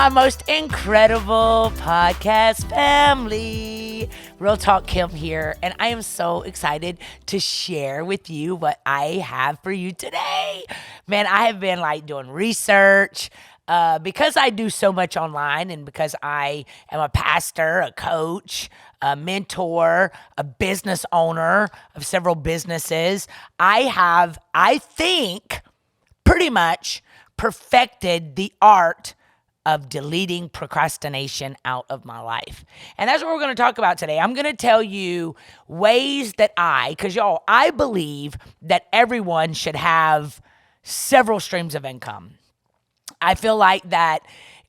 my most incredible podcast family. Real Talk Kim here, and I am so excited to share with you what I have for you today. Man, I have been doing research because I do so much online, and because I am a pastor, a coach, a mentor, a business owner of several businesses. I think, pretty much perfected the art of deleting procrastination out of my life. And that's what we're going to talk about today. I'm going to tell you ways that because y'all, I believe that everyone should have several streams of income. I feel like that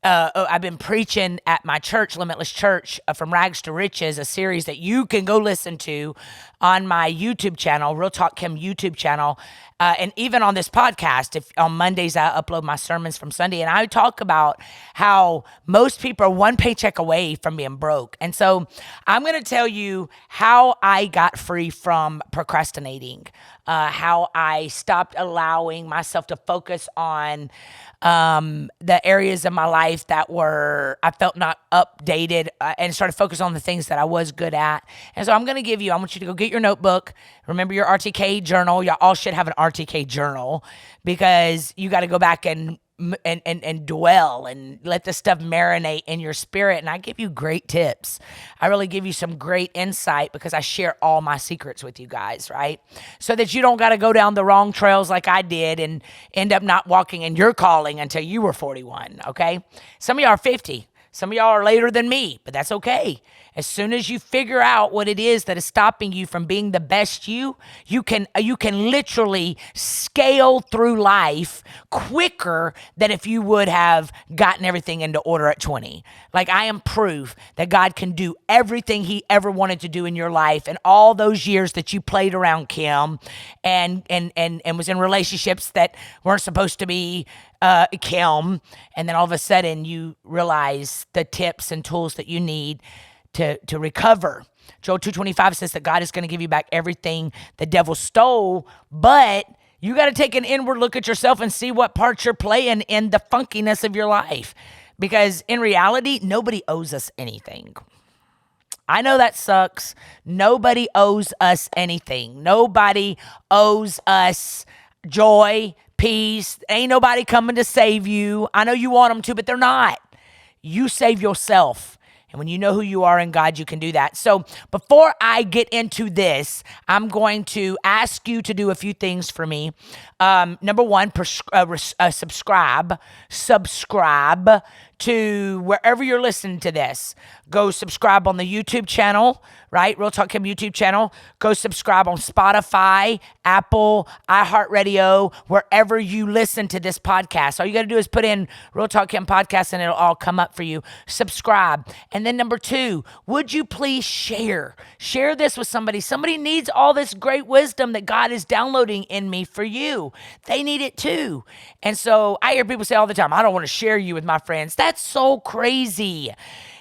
I've been preaching at my church, Limitless Church, From Rags to Riches, a series that you can go listen to on my YouTube channel, Real Talk Kim YouTube channel, and even on this podcast. If on Mondays I upload my sermons from Sunday, and I talk about how most people are one paycheck away from being broke. And so I'm going to tell you how I got free from procrastinating, how I stopped allowing myself to focus on the areas of my life that I felt not updated, and started focusing on the things that I was good at. And so I want you to go get your notebook. Remember your RTK journal. Y'all all should have an RTK journal, because you got to go back and dwell and let this stuff marinate in your spirit. And I give you great tips. I really give you some great insight, because I share all my secrets with you guys, right? So that you don't got to go down the wrong trails like I did and end up not walking in your calling until you were 41, okay? Some of y'all are 50. Some of y'all are later than me, but that's okay. As soon as you figure out what it is that is stopping you from being the best you can literally scale through life quicker than if you would have gotten everything into order at 20. I am proof that God can do everything he ever wanted to do in your life. And all those years that you played around Kim and was in relationships that weren't supposed to be Kim, and then all of a sudden you realize the tips and tools that you need to recover. Joel 2:25 says that God is going to give you back everything the devil stole, but you got to take an inward look at yourself and see what part you're playing in the funkiness of your life. Because in reality, nobody owes us anything. I know that sucks. Nobody owes us anything. Nobody owes us joy, peace. Ain't nobody coming to save you. I know you want them to, but they're not. You save yourself. And when you know who you are in God, you can do that. So before I get into this, I'm going to ask you to do a few things for me. Number one, subscribe to wherever you're listening to this. Go subscribe on the YouTube channel, right? Real Talk Kim YouTube channel. Go subscribe on Spotify, Apple, iHeartRadio, wherever you listen to this podcast. All you got to do is put in Real Talk Kim podcast and it'll all come up for you. Subscribe. And then number two, would you please share? Share this with somebody. Somebody needs all this great wisdom that God is downloading in me for you. They need it too. And so I hear people say all the time, I don't want to share you with my friends. That's so crazy.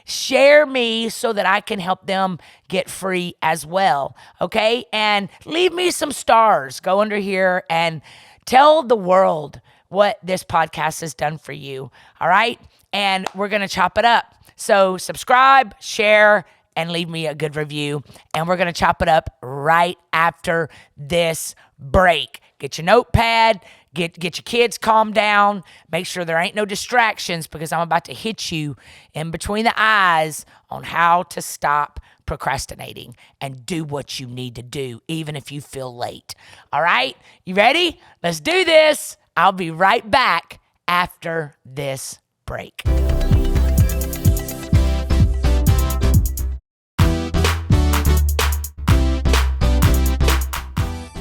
Share me so that I can help them get free as well, okay? And leave me some stars. Go under here and tell the world what this podcast has done for you, all right? And we're going to chop it up. So subscribe, share, and leave me a good review. And we're going to chop it up right after this break. Get your notepad. Get your kids calmed down. Make sure there ain't no distractions, because I'm about to hit you in between the eyes on how to stop procrastinating and do what you need to do, even if you feel late. All right? You ready? Let's do this. I'll be right back after this break.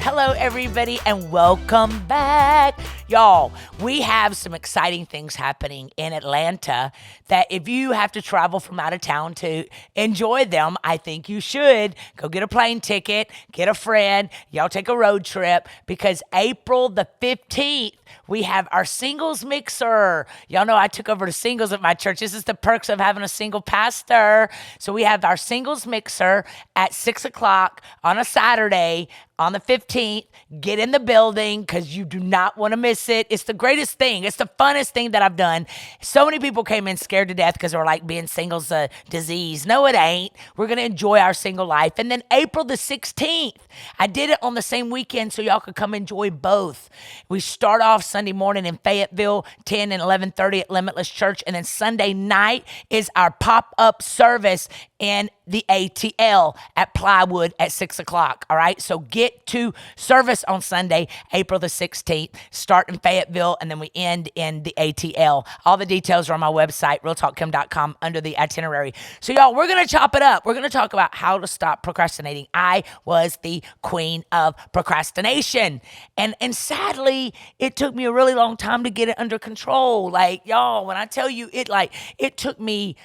Hello, everybody, and welcome back. Y'all, we have some exciting things happening in Atlanta that if you have to travel from out of town to enjoy them, I think you should go get a plane ticket, get a friend, y'all take a road trip, because April the 15th, we have our singles mixer. Y'all know I took over the singles at my church. This is the perks of having a single pastor. So we have our singles mixer at 6 o'clock on a Saturday on the 15th. Get in the building because you do not want to miss it. It's the greatest thing. It's the funnest thing that I've done. So many people came in scared to death because they're like, being single's a disease. No, it ain't. We're going to enjoy our single life. And then April the 16th, I did it on the same weekend so y'all could come enjoy both. We start off Sunday morning in Fayetteville, 10 and 11:30 at Limitless Church. And then Sunday night is our pop-up service in the ATL at Plywood at 6 o'clock. All right. So get to service on Sunday, April the 16th, start in Fayetteville, and then we end in the ATL. All the details are on my website, realtalkkim.com, under the itinerary. So y'all, we're going to chop it up. We're going to talk about how to stop procrastinating. I was the queen of procrastination. And sadly, it took me a really long time to get it under control. Like, y'all, when I tell you it took me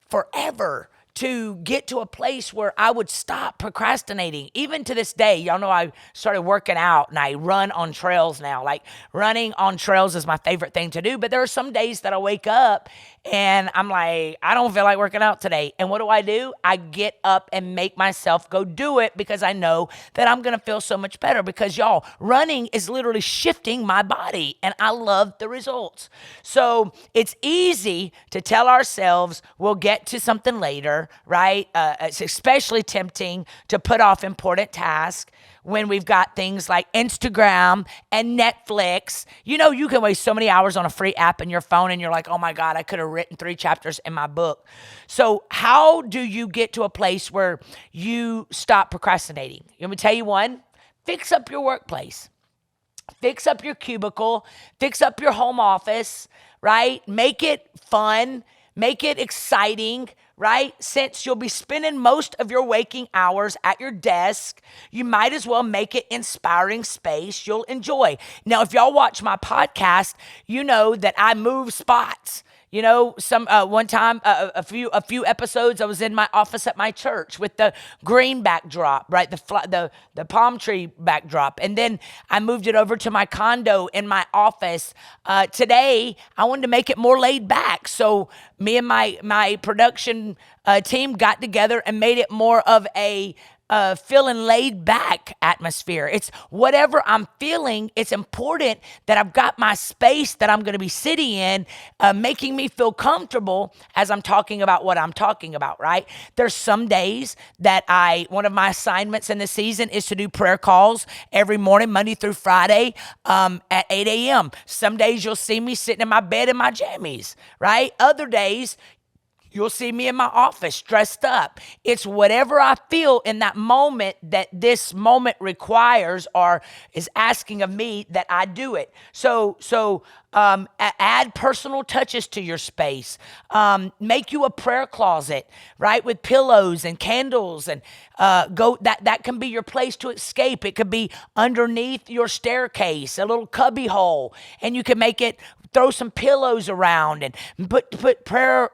forever to get to a place where I would stop procrastinating. Even to this day, y'all know I started working out and I run on trails now. Like, running on trails is my favorite thing to do. But there are some days that I wake up and I'm like, I don't feel like working out today. And what do? I get up and make myself go do it because I know that I'm going to feel so much better. Because y'all, running is literally shifting my body and I love the results. So it's easy to tell ourselves we'll get to something later, right? It's especially tempting to put off important tasks when we've got things like Instagram and Netflix. You know, you can waste so many hours on a free app in your phone and you're like, oh my God, I could have written 3 chapters in my book. So how do you get to a place where you stop procrastinating? Let me tell you one. Fix up your workplace. Fix up your cubicle. Fix up your home office, right? Make it fun. Make it exciting, right? Since you'll be spending most of your waking hours at your desk, you might as well make it inspiring space you'll enjoy. Now, if y'all watch my podcast, you know that I move spots. You know, one time, a few episodes, I was in my office at my church with the green backdrop, right? The palm tree backdrop. And then I moved it over to my condo in my office. Today, I wanted to make it more laid back. So me and my production team got together and made it more of a feeling laid back atmosphere. It's whatever I'm feeling. It's important that I've got my space that I'm going to be sitting in, making me feel comfortable as I'm talking about what I'm talking about, right? There's some days that one of my assignments in the season is to do prayer calls every morning, Monday through Friday, at 8 a.m. Some days you'll see me sitting in my bed in my jammies, right? Other days, you'll see me in my office dressed up. It's whatever I feel in that moment that this moment requires or is asking of me that I do it. So add personal touches to your space. Make you a prayer closet, right? With pillows and candles and that can be your place to escape. It could be underneath your staircase, a little cubby hole, and you can make it, throw some pillows around and put prayer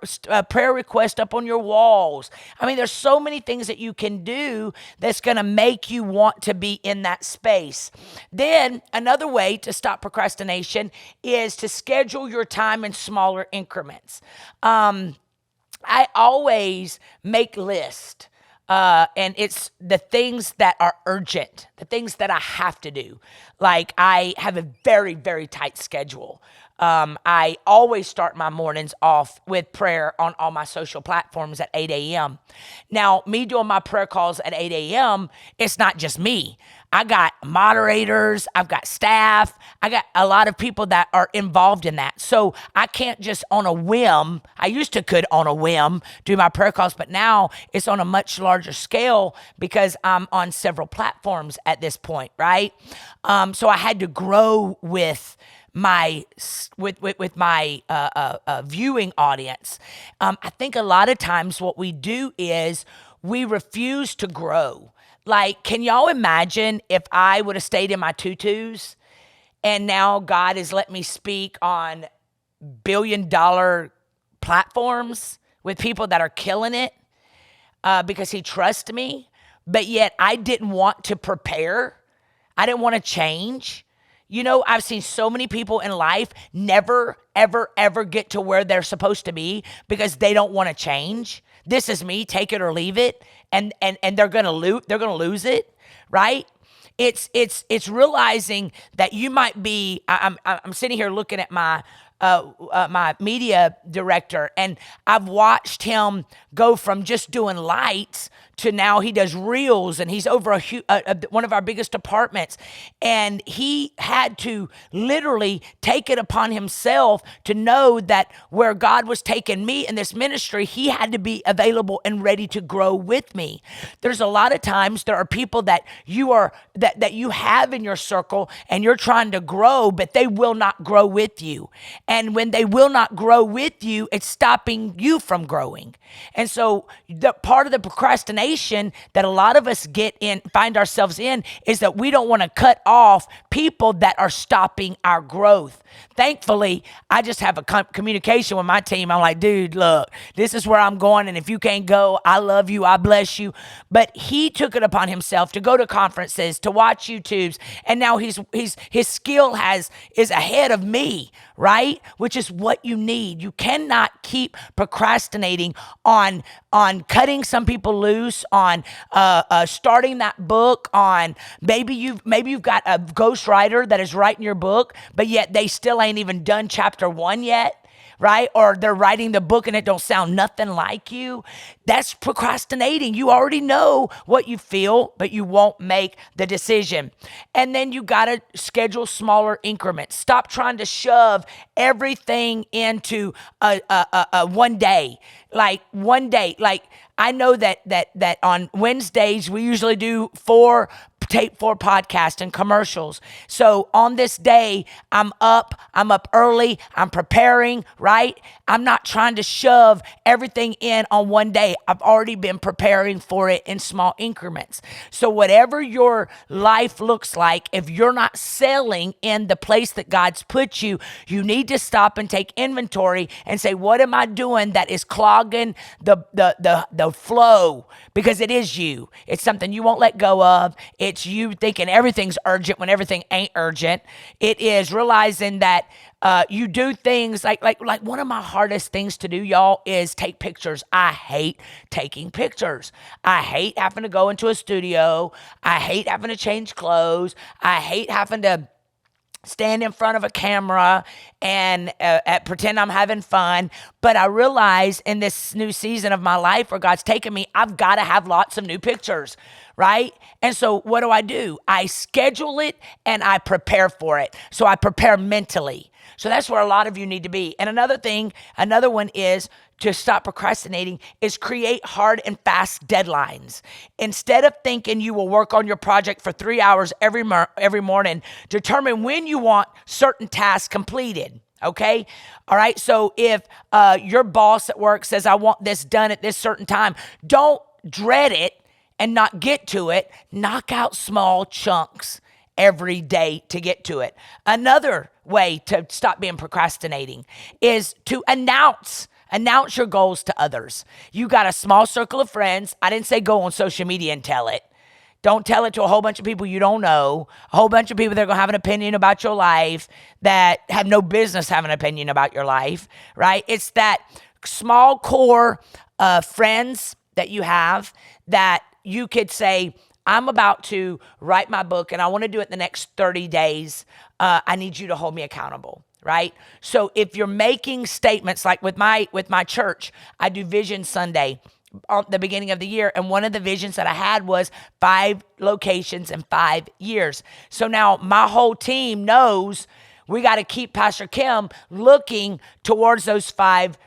request up on your walls. I mean, there's so many things that you can do that's going to make you want to be in that space. Then another way to stop procrastination is to schedule your time in smaller increments. I always make lists. And it's the things that are urgent, the things that I have to do. Like, I have a very, very tight schedule. I always start my mornings off with prayer on all my social platforms at 8 a.m. Now, me doing my prayer calls at 8 a.m., it's not just me. I got moderators, I've got staff, I got a lot of people that are involved in that. So I can't just on a whim, I used to could on a whim do my prayer calls, but now it's on a much larger scale because I'm on several platforms at this point, right? So I had to grow with my viewing audience. I think a lot of times what we do is we refuse to grow. Like, can y'all imagine if I would have stayed in my tutus and now God has let me speak on billion-dollar platforms with people that are killing it because he trusts me, but yet I didn't want to prepare. I didn't want to change. You know, I've seen so many people in life never, ever, ever get to where they're supposed to be because they don't want to change. This is me, take it or leave it, and they're gonna lose it, right? It's realizing that you might be. I'm sitting here looking at my media director, and I've watched him go from just doing lights to now he does reels, and he's over one of our biggest departments. And he had to literally take it upon himself to know that where God was taking me in this ministry, he had to be available and ready to grow with me. There's a lot of times there are people that you have in your circle and you're trying to grow, but they will not grow with you. And when they will not grow with you, it's stopping you from growing. And so the part of the procrastination that a lot of us find ourselves in is that we don't want to cut off people that are stopping our growth. Thankfully, I just have a communication with my team. I'm like, dude, look, this is where I'm going. And if you can't go, I love you. I bless you. But he took it upon himself to go to conferences, to watch YouTubes. And now his skill is ahead of me, right? Which is what you need. You cannot keep procrastinating on cutting some people loose, on starting that book, on maybe you've got a ghostwriter that is writing your book, but yet they still ain't even done chapter 1 yet. Right? Or they're writing the book and it don't sound nothing like you. That's procrastinating. You already know what you feel, but you won't make the decision. And then you got to schedule smaller increments. Stop trying to shove everything into a one day. Like one day. Like I know that on Wednesdays we usually do tape 4 podcasts and commercials. So on this day, I'm up early, I'm preparing, right? I'm not trying to shove everything in on one day. I've already been preparing for it in small increments. So whatever your life looks like, if you're not selling in the place that God's put you, you need to stop and take inventory and say, what am I doing that is clogging the flow? Because it is you. It's something you won't let go of. It's you thinking everything's urgent when everything ain't urgent. It is realizing that you do things like one of my hardest things to do, y'all, is take pictures. I hate taking pictures. I hate having to go into a studio. I hate having to change clothes. I hate having to stand in front of a camera and pretend I'm having fun. But I realize in this new season of my life where God's taken me, I've got to have lots of new pictures, right? And so what do? I schedule it and I prepare for it. So I prepare mentally. So that's where a lot of you need to be. And another one is to stop procrastinating is create hard and fast deadlines. Instead of thinking you will work on your project for 3 hours every morning, determine when you want certain tasks completed. Okay. All right. So if your boss at work says, I want this done at this certain time, don't dread it and not get to it. Knock out small chunks every day to get to it. Another way to stop being procrastinating is to announce your goals to others. You got a small circle of friends. I didn't say go on social media and tell it. Don't tell it to a whole bunch of people you don't know, a whole bunch of people that are going to have an opinion about your life that have no business having an opinion about your life, right? It's that small core friends that you have that you could say, I'm about to write my book and I want to do it in the next 30 days. I need you to hold me accountable, right? So if you're making statements like with my church, I do Vision Sunday at the beginning of the year. And one of the visions that I had was 5 locations in 5 years. So now my whole team knows we got to keep Pastor Kim looking towards those five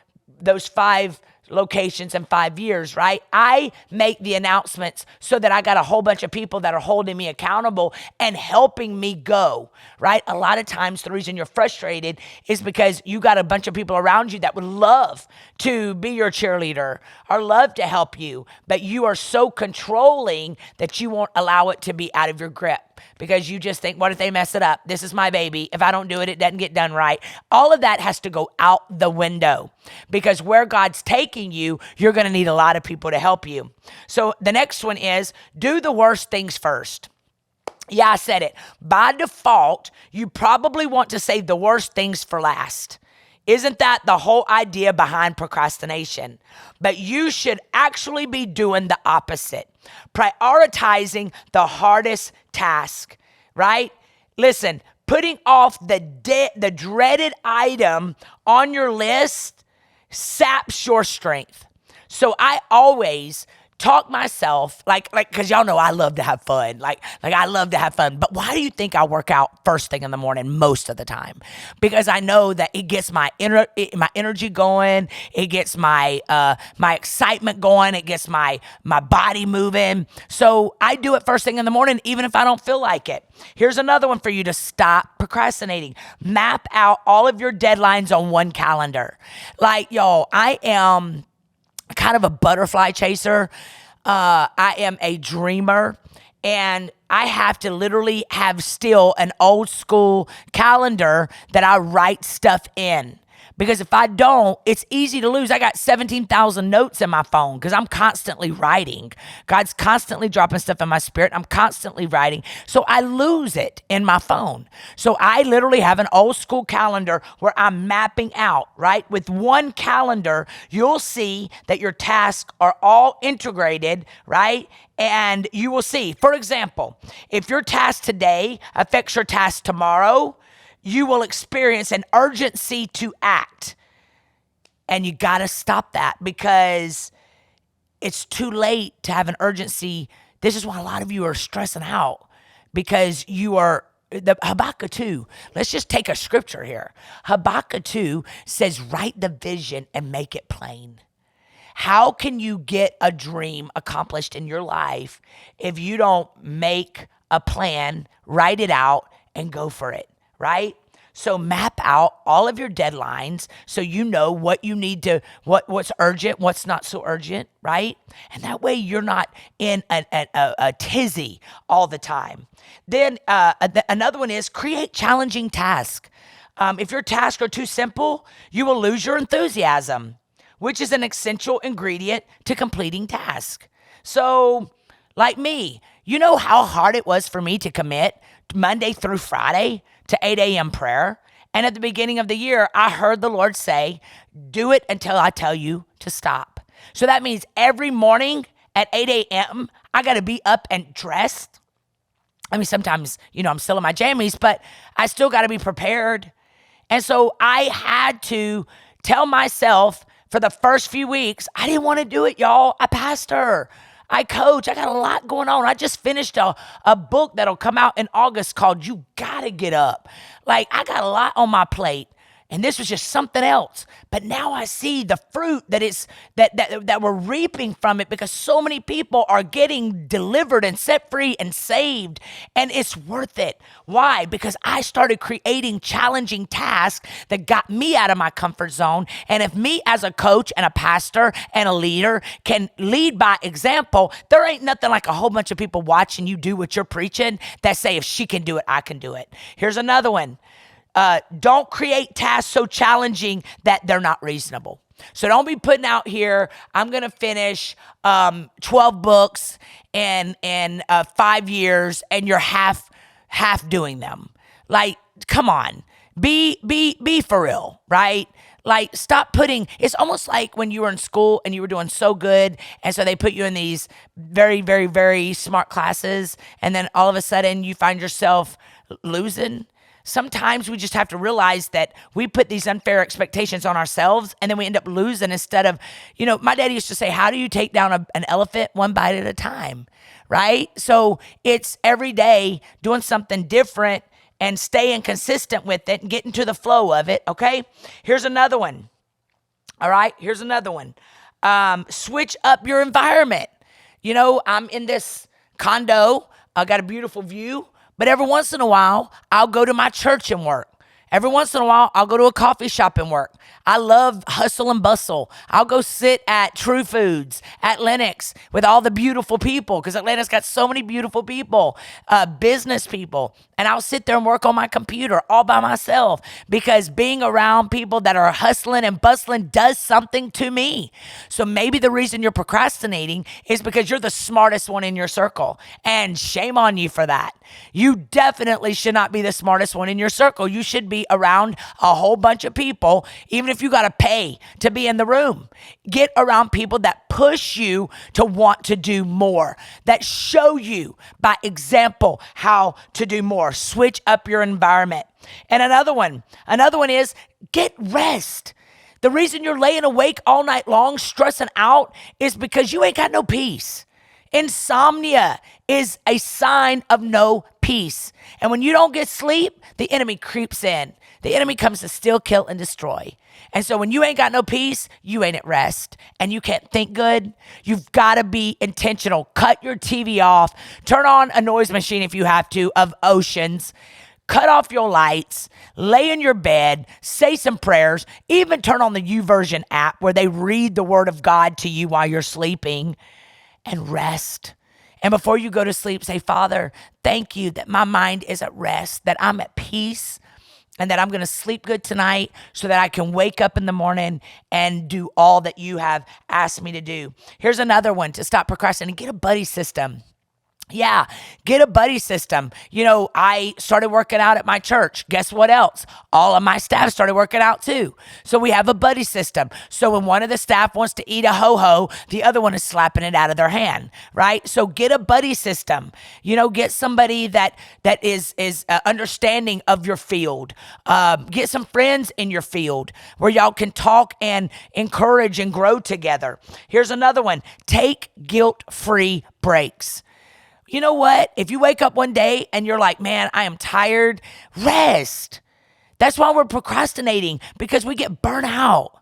locations in 5 years, right? I make the announcements so that I got a whole bunch of people that are holding me accountable and helping me go, right? A lot of times the reason you're frustrated is because you got a bunch of people around you that would love to be your cheerleader or love to help you, but you are so controlling that you won't allow it to be out of your grip because you just think, what if they mess it up? This is my baby. If I don't do it, it doesn't get done right. All of that has to go out the window because where God's taking you, you're going to need a lot of people to help you. So the next one is do the worst things first. Yeah, I said it. By default, you probably want to save the worst things for last. Isn't that the whole idea behind procrastination? But you should actually be doing the opposite, prioritizing the hardest task, right? Listen, putting off the dreaded item on your list saps your strength. So I always talk myself like because y'all know I love to have fun. Like I love to have fun. But why do you think I work out first thing in the morning most of the time? Because I know that it gets my energy going. It gets my excitement going. It gets my body moving. So I do it first thing in the morning, even if I don't feel like it. Here's another one for you to stop procrastinating. Map out all of your deadlines on one calendar. Like, y'all, I am kind of a butterfly chaser. I am a dreamer, and I have to literally have still an old school calendar that I write stuff in. Because if I don't, it's easy to lose. I got 17,000 notes in my phone because I'm constantly writing. God's constantly dropping stuff in my spirit. I'm constantly writing. So I lose it in my phone. So I literally have an old school calendar where I'm mapping out, right? With one calendar, you'll see that your tasks are all integrated, right? And you will see, for example, if your task today affects your task tomorrow, you will experience an urgency to act. And you got to stop that because it's too late to have an urgency. This is why a lot of you are stressing out because you are, the Habakkuk 2, let's just take a scripture here. Habakkuk 2 says, write the vision and make it plain. How can you get a dream accomplished in your life if you don't make a plan, write it out, and go for it? Right? So map out all of your deadlines so you know what you need to, what's urgent, what's not so urgent, right? And that way you're not in a tizzy all the time. Then another one is create challenging tasks. If your tasks are too simple, you will lose your enthusiasm, which is an essential ingredient to completing tasks. So like me, you know how hard it was for me to commit Monday through Friday to 8 a.m. prayer. And at the beginning of the year, I heard the Lord say, do it until I tell you to stop. So that means every morning at 8 a.m., I got to be up and dressed. I mean, sometimes, I'm still in my jammies, but I still got to be prepared. And so I had to tell myself for the first few weeks, I didn't want to do it, y'all. I pastor. I coach. I got a lot going on. I just finished a book that'll come out in August called You Gotta Get Up. Like, I got a lot on my plate. And this was just something else. But now I see the fruit that we're reaping from it because so many people are getting delivered and set free and saved. And it's worth it. Why? Because I started creating challenging tasks that got me out of my comfort zone. And if me as a coach and a pastor and a leader can lead by example, there ain't nothing like a whole bunch of people watching you do what you're preaching that say, if she can do it, I can do it. Here's another one. Don't create tasks so challenging that they're not reasonable. So don't be putting out here, I'm going to finish 12 books in 5 years and you're half doing them. Like, come on, be for real, right? Like, stop putting, it's almost like when you were in school and you were doing so good. And so they put you in these very, very, very smart classes. And then all of a sudden you find yourself losing. Sometimes we just have to realize that we put these unfair expectations on ourselves and then we end up losing instead of, my daddy used to say, how do you take down an elephant one bite at a time, right? So it's every day doing something different and staying consistent with it and getting to the flow of it, okay? Here's another one, all right? Here's another one. Switch up your environment. I'm in this condo. I got a beautiful view. But every once in a while, I'll go to my church and work. Every once in a while, I'll go to a coffee shop and work. I love hustle and bustle. I'll go sit at True Foods, at Lennox with all the beautiful people because Atlanta's got so many beautiful people, business people. And I'll sit there and work on my computer all by myself because being around people that are hustling and bustling does something to me. So maybe the reason you're procrastinating is because you're the smartest one in your circle. And shame on you for that. You definitely should not be the smartest one in your circle. You should be be around a whole bunch of people, even if you got to pay to be in the room. Get around people that push you to want to do more, that show you by example how to do more. Switch up your environment. And another one is get rest. The reason you're laying awake all night long, stressing out, is because you ain't got no peace. Insomnia is a sign of no peace. And when you don't get sleep, the enemy creeps in. The enemy comes to steal, kill, and destroy. And so when you ain't got no peace, you ain't at rest and you can't think good. You've got to be intentional. Cut your TV off. Turn on a noise machine if you have to, of oceans. Cut off your lights, lay in your bed, say some prayers, even turn on the YouVersion app where they read the word of God to you while you're sleeping, and rest. And before you go to sleep, say, Father, thank you that my mind is at rest, that I'm at peace, and that I'm going to sleep good tonight so that I can wake up in the morning and do all that you have asked me to do. Here's another one to stop procrastinating. Get a buddy system. Yeah, get a buddy system. You know, I started working out at my church. Guess what else? All of my staff started working out too. So we have a buddy system. So when one of the staff wants to eat a ho-ho, the other one is slapping it out of their hand, right? So get a buddy system. You know, get somebody that is understanding of your field. Get some friends in your field where y'all can talk and encourage and grow together. Here's another one. Take guilt-free breaks. You know what? If you wake up one day and you're like, man, I am tired, rest. That's why we're procrastinating, because we get burnt out.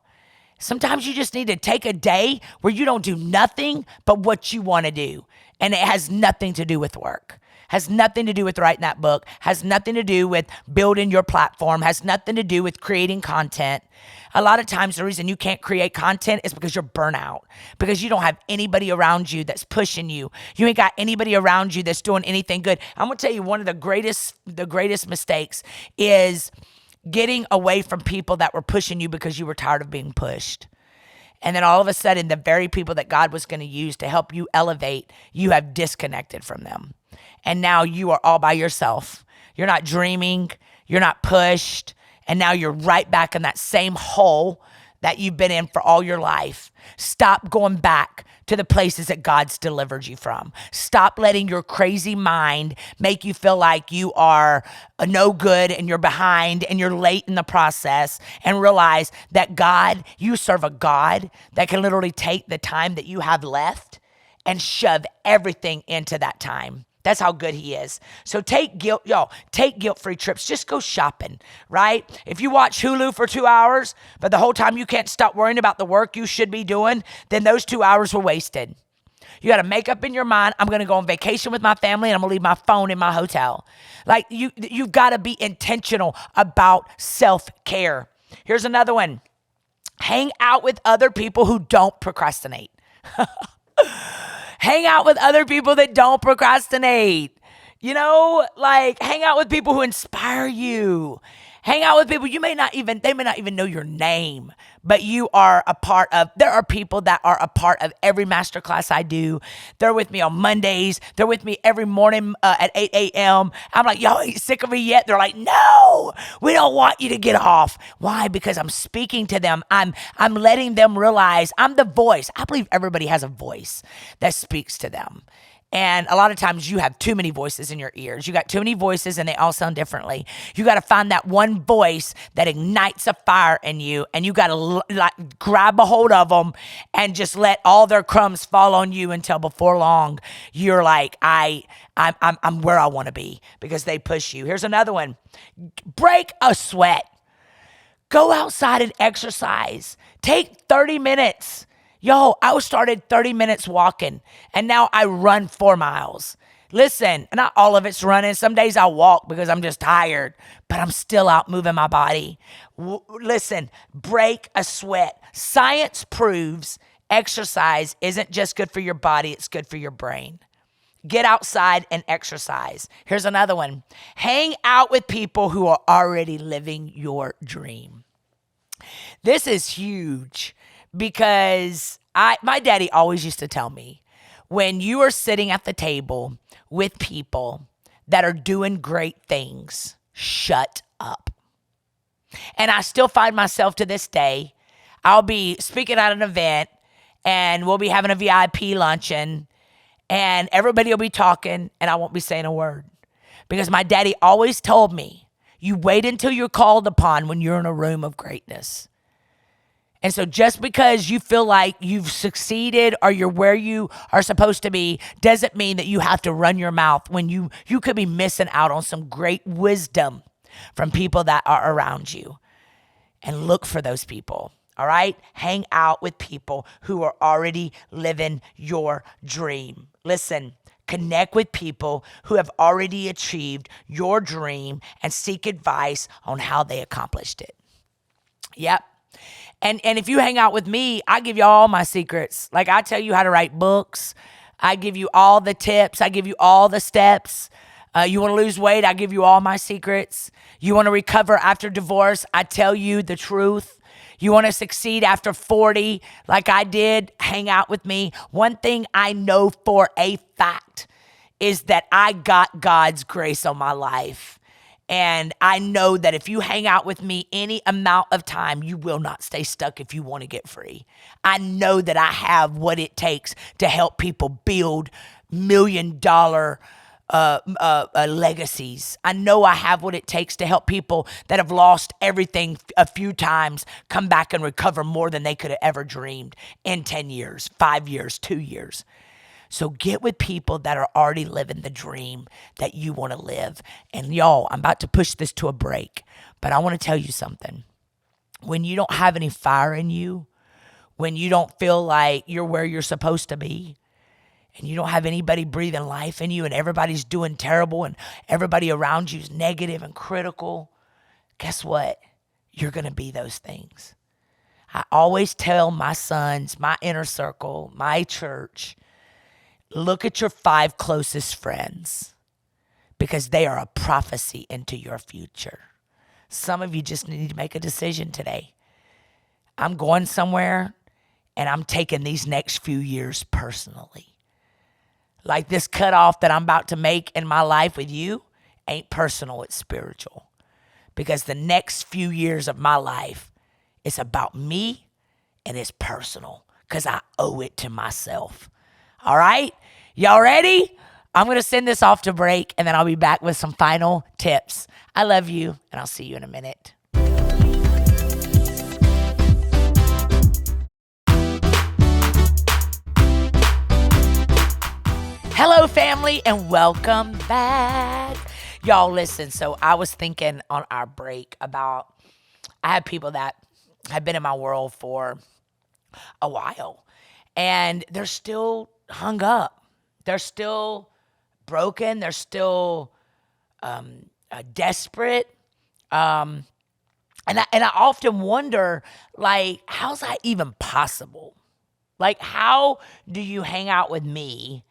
Sometimes you just need to take a day where you don't do nothing but what you want to do. And it has nothing to do with work. Has nothing to do with writing that book, has nothing to do with building your platform, has nothing to do with creating content. A lot of times the reason you can't create content is because you're burnt out, because you don't have anybody around you that's pushing you. You ain't got anybody around you that's doing anything good. I'm going to tell you, one of the greatest mistakes is getting away from people that were pushing you because you were tired of being pushed. And then all of a sudden, the very people that God was going to use to help you elevate, you have disconnected from them. And now you are all by yourself. You're not dreaming. You're not pushed. And now you're right back in that same hole that you've been in for all your life. Stop going back to the places that God's delivered you from. Stop letting your crazy mind make you feel like you are no good and you're behind and you're late in the process, and realize that God, you serve a God that can literally take the time that you have left and shove everything into that time. That's how good he is. So take guilt-free trips. Just go shopping, right? If you watch Hulu for 2 hours, but the whole time you can't stop worrying about the work you should be doing, then those 2 hours were wasted. You got to make up in your mind, I'm going to go on vacation with my family and I'm going to leave my phone in my hotel. Like you've got to be intentional about self-care. Here's another one. Hang out with other people who don't procrastinate. Hang out with other people that don't procrastinate. You know, like hang out with people who inspire you. Hang out with people they may not even know your name, but you are a part of. There are people that are a part of every masterclass I do. They're with me on Mondays. They're with me every morning at 8 a.m. I'm like, y'all ain't sick of me yet? They're like, no, we don't want you to get off. Why? Because I'm speaking to them. I'm letting them realize I'm the voice. I believe everybody has a voice that speaks to them. And a lot of times you have too many voices in your ears. You got too many voices and they all sound differently. You got to find that one voice that ignites a fire in you, and you got to grab a hold of them and just let all their crumbs fall on you until before long you're like, I'm where I want to be, because they push you. Here's another one. Break a sweat. Go outside and exercise. Take 30 minutes. Yo, I started 30 minutes walking, and now I run 4 miles. Listen, not all of it's running. Some days I walk because I'm just tired, but I'm still out moving my body. Listen, break a sweat. Science proves exercise isn't just good for your body, it's good for your brain. Get outside and exercise. Here's another one. Hang out with people who are already living your dream. This is huge. Because my daddy always used to tell me, when you are sitting at the table with people that are doing great things, shut up. And I still find myself to this day, I'll be speaking at an event and we'll be having a VIP luncheon and everybody will be talking and I won't be saying a word. Because my daddy always told me, you wait until you're called upon when you're in a room of greatness. And so just because you feel like you've succeeded or you're where you are supposed to be doesn't mean that you have to run your mouth when you could be missing out on some great wisdom from people that are around you. And look for those people, all right? Hang out with people who are already living your dream. Listen, connect with people who have already achieved your dream and seek advice on how they accomplished it. Yep. And if you hang out with me, I give you all my secrets. Like I tell you how to write books. I give you all the tips. I give you all the steps. You want to lose weight? I give you all my secrets. You want to recover after divorce? I tell you the truth. You want to succeed after 40 like I did? Hang out with me. One thing I know for a fact is that I got God's grace on my life. And I know that if you hang out with me any amount of time, you will not stay stuck if you want to get free. I know that I have what it takes to help people build $1 million legacies. I know I have what it takes to help people that have lost everything a few times come back and recover more than they could have ever dreamed in 10 years, 5 years, 2 years. So get with people that are already living the dream that you want to live. And y'all, I'm about to push this to a break, but I want to tell you something. When you don't have any fire in you, when you don't feel like you're where you're supposed to be, and you don't have anybody breathing life in you, and everybody's doing terrible, and everybody around you is negative and critical, guess what? You're going to be those things. I always tell my sons, my inner circle, my church, look at your 5 closest friends because they are a prophecy into your future. Some of you just need to make a decision today. I'm going somewhere and I'm taking these next few years personally. Like this cutoff that I'm about to make in my life with you ain't personal, it's spiritual. Because the next few years of my life, it's about me and it's personal because I owe it to myself. All right? Y'all ready? I'm going to send this off to break and then I'll be back with some final tips. I love you and I'll see you in a minute. Hello, family, and welcome back. Y'all, listen, so I was thinking on our break about, I have people that have been in my world for a while, and they're still hung up. They're still broken. They're still desperate. And I often wonder, like, how's that even possible? Like, how do you hang out with me?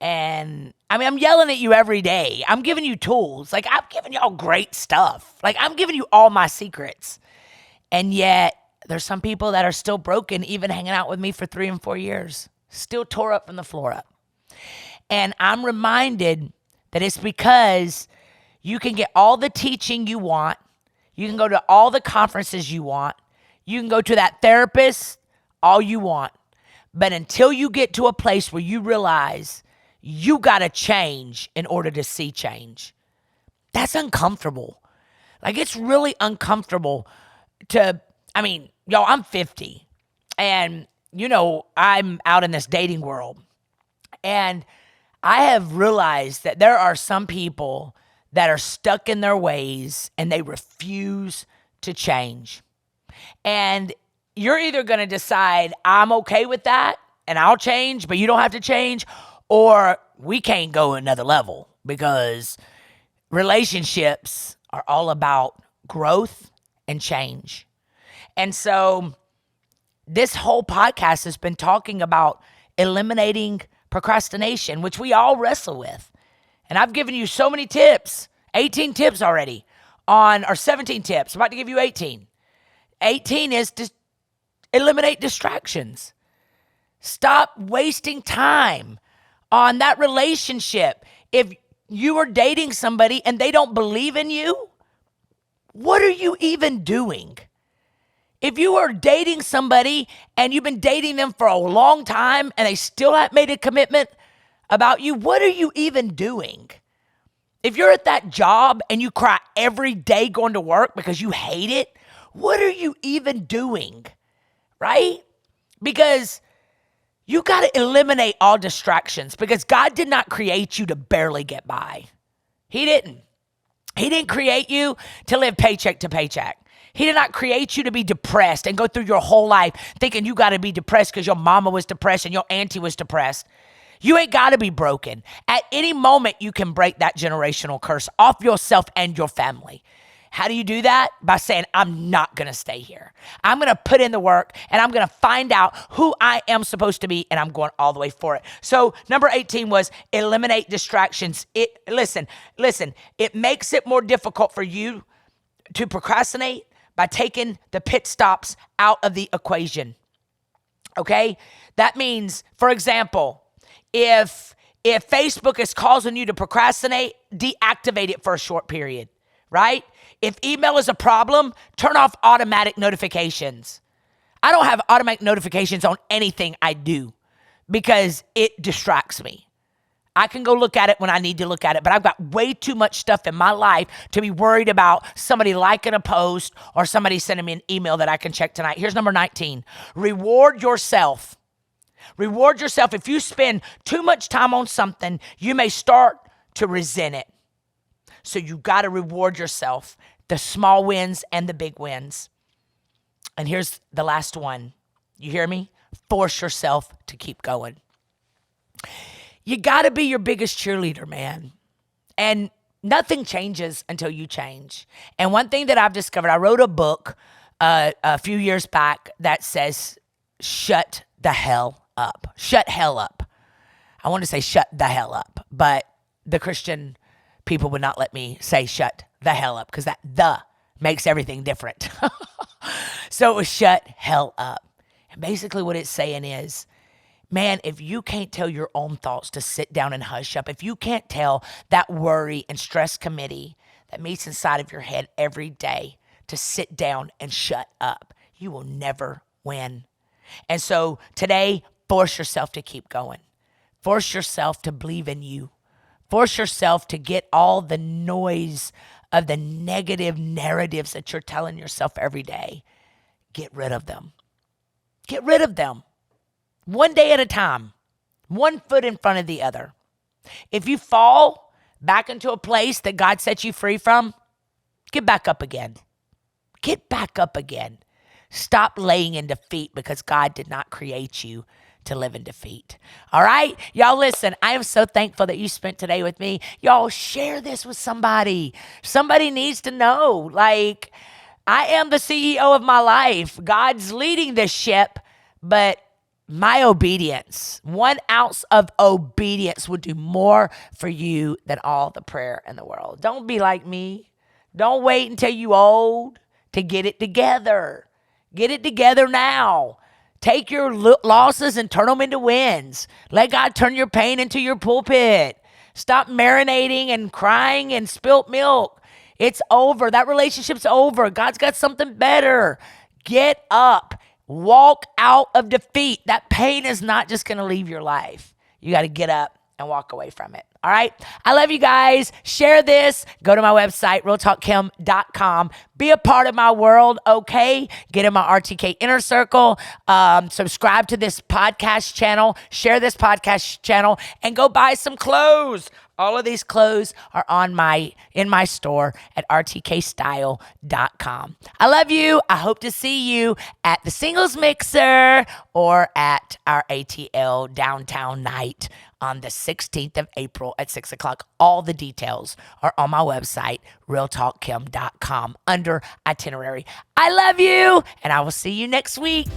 And I mean, I'm yelling at you every day. I'm giving you tools. Like, I'm giving y'all great stuff. Like, I'm giving you all my secrets. And yet, there's some people that are still broken, even hanging out with me for 3 and 4 years. Still tore up from the floor up. And I'm reminded that it's because you can get all the teaching you want. You can go to all the conferences you want. You can go to that therapist all you want. But until you get to a place where you realize you got to change in order to see change, that's uncomfortable. Like, it's really uncomfortable y'all, I'm 50. And, I'm out in this dating world. And I have realized that there are some people that are stuck in their ways and they refuse to change. And you're either going to decide, I'm okay with that and I'll change, but you don't have to change, or we can't go another level, because relationships are all about growth and change. And so this whole podcast has been talking about eliminating procrastination, which we all wrestle with. And I've given you so many tips, 18 tips already or 17 tips. I'm about to give you 18. 18 is to eliminate distractions. Stop wasting time on that relationship. If you are dating somebody and they don't believe in you, what are you even doing? If you are dating somebody and you've been dating them for a long time and they still haven't made a commitment about you, what are you even doing? If you're at that job and you cry every day going to work because you hate it, what are you even doing? Right? Because you got to eliminate all distractions, because God did not create you to barely get by. He didn't. He didn't create you to live paycheck to paycheck. He did not create you to be depressed and go through your whole life thinking you got to be depressed because your mama was depressed and your auntie was depressed. You ain't got to be broken. At any moment, you can break that generational curse off yourself and your family. How do you do that? By saying, I'm not going to stay here. I'm going to put in the work, and I'm going to find out who I am supposed to be, and I'm going all the way for it. So number 18 was eliminate distractions. Listen, it makes it more difficult for you to procrastinate by taking the pit stops out of the equation. Okay? That means, for example, if Facebook is causing you to procrastinate, deactivate it for a short period, right? If email is a problem, turn off automatic notifications. I don't have automatic notifications on anything I do because it distracts me. I can go look at it when I need to look at it, but I've got way too much stuff in my life to be worried about somebody liking a post or somebody sending me an email that I can check tonight. Here's number 19. Reward yourself. Reward yourself. If you spend too much time on something, you may start to resent it. So you got to reward yourself, the small wins and the big wins. And here's the last one. You hear me? Force yourself to keep going. You got to be your biggest cheerleader, man. And nothing changes until you change. And one thing that I've discovered, I wrote a book a few years back that says, shut the hell up. Shut hell up. I want to say shut the hell up, but the Christian people would not let me say shut the hell up because that the makes everything different. So it was shut hell up. And basically what it's saying is, man, if you can't tell your own thoughts to sit down and hush up, if you can't tell that worry and stress committee that meets inside of your head every day to sit down and shut up, you will never win. And so today, force yourself to keep going. Force yourself to believe in you. Force yourself to get all the noise of the negative narratives that you're telling yourself every day. Get rid of them. Get rid of them. One day at a time. One foot in front of the other. If you fall back into a place that God set you free from, get back up again. Get back up again. Stop laying in defeat because God did not create you to live in defeat. All right? Y'all listen, I am so thankful that you spent today with me. Y'all share this with somebody. Somebody needs to know, like, I am the CEO of my life. God's leading this ship, but my obedience, 1 ounce of obedience would do more for you than all the prayer in the world. Don't be like me. Don't wait until you old to get it together. Get it together now. Take your losses and turn them into wins. Let God turn your pain into your pulpit. Stop marinating and crying and spilt milk. It's over. That relationship's over. God's got something better. Get up. Walk out of defeat. That pain is not just going to leave your life. You got to get up and walk away from it. All right. I love you guys. Share this. Go to my website, realtalkkim.com. Be a part of my world. Okay. Get in my RTK inner circle. Subscribe to this podcast channel. Share this podcast channel and go buy some clothes. All of these clothes are in my store at rtkstyle.com. I love you. I hope to see you at the Singles Mixer or at our ATL downtown night on the 16th of April at 6 o'clock. All the details are on my website, realtalkkim.com, under itinerary. I love you, and I will see you next week.